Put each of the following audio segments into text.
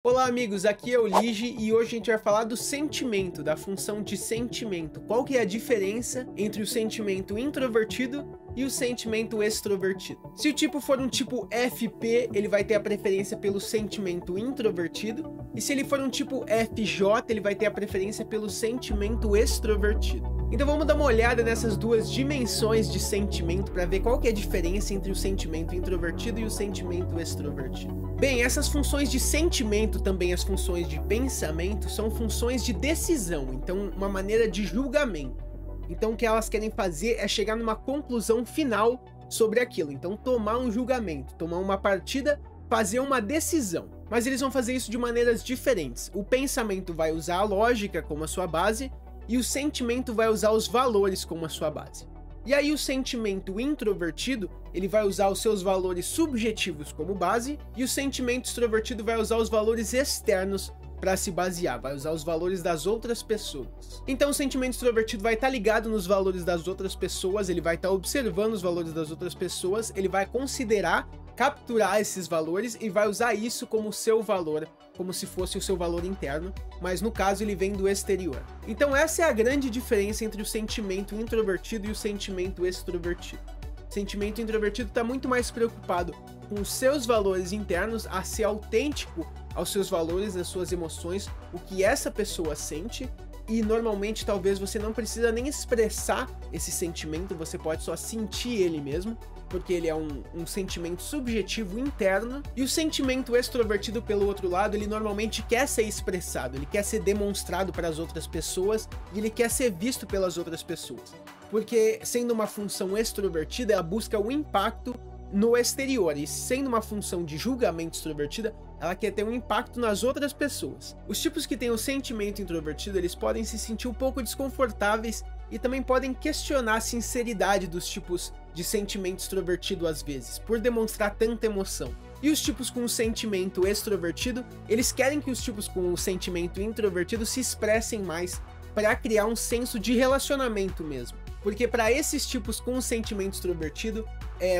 Olá amigos, aqui é o Lige e hoje a gente vai falar do sentimento, da função de sentimento. Qual que é a diferença entre o sentimento introvertido e o sentimento extrovertido? Se o tipo for um tipo FP, ele vai ter a preferência pelo sentimento introvertido, e se ele for um tipo FJ, ele vai ter a preferência pelo sentimento extrovertido. Então vamos dar uma olhada nessas duas dimensões de sentimento para ver qual que é a diferença entre o sentimento introvertido e o sentimento extrovertido. Bem, essas funções de sentimento, também as funções de pensamento, são funções de decisão, então uma maneira de julgamento. Então o que elas querem fazer é chegar numa conclusão final sobre aquilo, então tomar um julgamento, tomar uma partida, fazer uma decisão. Mas eles vão fazer isso de maneiras diferentes. O pensamento vai usar a lógica como a sua base, e o sentimento vai usar os valores como a sua base. E aí o sentimento introvertido, ele vai usar os seus valores subjetivos como base, e o sentimento extrovertido vai usar os valores externos para se basear, vai usar os valores das outras pessoas. Então o sentimento extrovertido vai estar ligado nos valores das outras pessoas, ele vai estar observando os valores das outras pessoas, ele vai considerar, capturar esses valores e vai usar isso como seu valor, como se fosse o seu valor interno, mas no caso ele vem do exterior. Então essa é a grande diferença entre o sentimento introvertido e o sentimento extrovertido. O sentimento introvertido está muito mais preocupado com os seus valores internos, a ser autêntico aos seus valores, às suas emoções, o que essa pessoa sente, e normalmente talvez você não precisa nem expressar esse sentimento, você pode só sentir ele mesmo, porque ele é um sentimento subjetivo interno. E o sentimento extrovertido, pelo outro lado, ele normalmente quer ser expressado, ele quer ser demonstrado para as outras pessoas e ele quer ser visto pelas outras pessoas. Porque sendo uma função extrovertida, ela busca o impacto no exterior, e sendo uma função de julgamento extrovertida, ela quer ter um impacto nas outras pessoas. Os tipos que têm o sentimento introvertido, eles podem se sentir um pouco desconfortáveis e também podem questionar a sinceridade dos tipos de sentimento extrovertido às vezes, por demonstrar tanta emoção. E os tipos com o sentimento extrovertido, eles querem que os tipos com o sentimento introvertido se expressem mais para criar um senso de relacionamento mesmo. Porque para esses tipos com o sentimento extrovertido,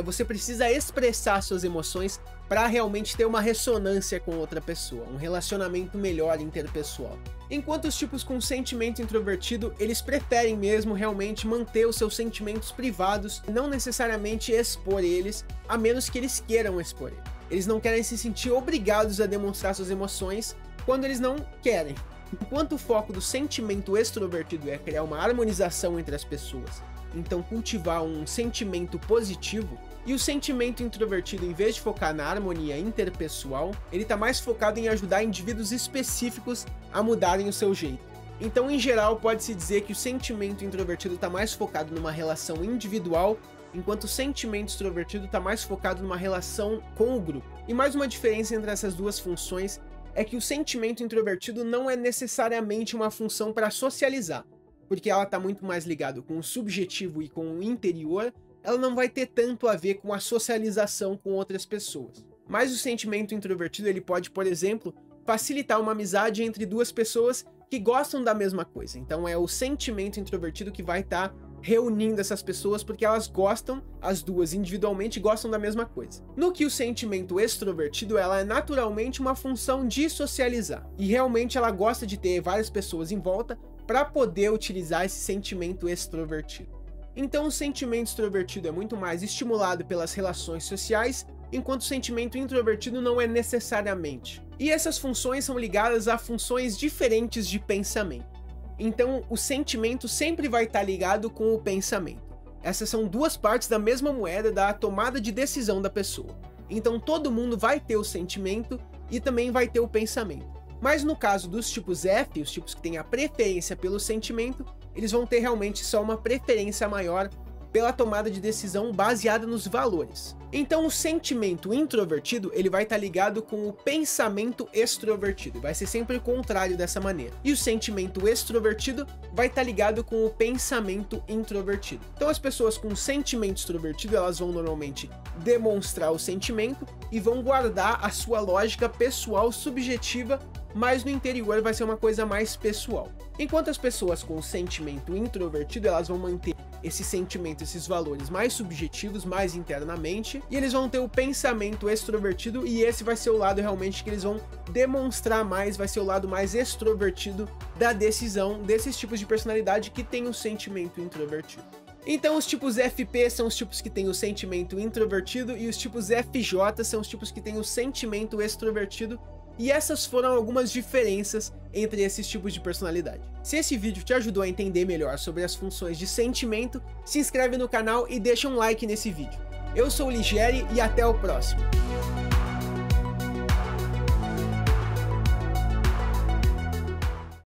você precisa expressar suas emoções para realmente ter uma ressonância com outra pessoa, um relacionamento melhor interpessoal. Enquanto os tipos com sentimento introvertido, eles preferem mesmo realmente manter os seus sentimentos privados, não necessariamente expor eles, a menos que eles queiram expor eles. Eles não querem se sentir obrigados a demonstrar suas emoções quando eles não querem. Enquanto o foco do sentimento extrovertido é criar uma harmonização entre as pessoas, então cultivar um sentimento positivo, e o sentimento introvertido, em vez de focar na harmonia interpessoal, ele está mais focado em ajudar indivíduos específicos a mudarem o seu jeito. Então, em geral, pode-se dizer que o sentimento introvertido está mais focado numa relação individual, enquanto o sentimento extrovertido está mais focado numa relação com o grupo. E mais uma diferença entre essas duas funções é que o sentimento introvertido não é necessariamente uma função para socializar, porque ela está muito mais ligada com o subjetivo e com o interior, ela não vai ter tanto a ver com a socialização com outras pessoas. Mas o sentimento introvertido, ele pode, por exemplo, facilitar uma amizade entre duas pessoas que gostam da mesma coisa. Então é o sentimento introvertido que vai estar reunindo essas pessoas porque elas gostam, as duas individualmente gostam da mesma coisa. No que o sentimento extrovertido, ela é naturalmente uma função de socializar. E realmente ela gosta de ter várias pessoas em volta para poder utilizar esse sentimento extrovertido. Então o sentimento extrovertido é muito mais estimulado pelas relações sociais, enquanto o sentimento introvertido não é necessariamente. E essas funções são ligadas a funções diferentes de pensamento. Então o sentimento sempre vai estar ligado com o pensamento. Essas são duas partes da mesma moeda da tomada de decisão da pessoa. Então todo mundo vai ter o sentimento e também vai ter o pensamento. Mas no caso dos tipos F, os tipos que têm a preferência pelo sentimento, eles vão ter realmente só uma preferência maior pela tomada de decisão baseada nos valores. Então o sentimento introvertido, ele vai estar ligado com o pensamento extrovertido, vai ser sempre o contrário dessa maneira. E o sentimento extrovertido vai estar ligado com o pensamento introvertido. Então as pessoas com sentimento extrovertido, elas vão normalmente demonstrar o sentimento e vão guardar a sua lógica pessoal subjetiva mas no interior vai ser uma coisa mais pessoal. Enquanto as pessoas com sentimento introvertido, elas vão manter esse sentimento, esses valores mais subjetivos, mais internamente, e eles vão ter o pensamento extrovertido, e esse vai ser o lado realmente que eles vão demonstrar mais, vai ser o lado mais extrovertido da decisão desses tipos de personalidade que tem o sentimento introvertido. Então os tipos FP são os tipos que têm o sentimento introvertido e os tipos FJ são os tipos que têm o sentimento extrovertido, e essas foram algumas diferenças entre esses tipos de personalidade. Se esse vídeo te ajudou a entender melhor sobre as funções de sentimento, se inscreve no canal e deixa um like nesse vídeo. Eu sou o Ligieri e até o próximo.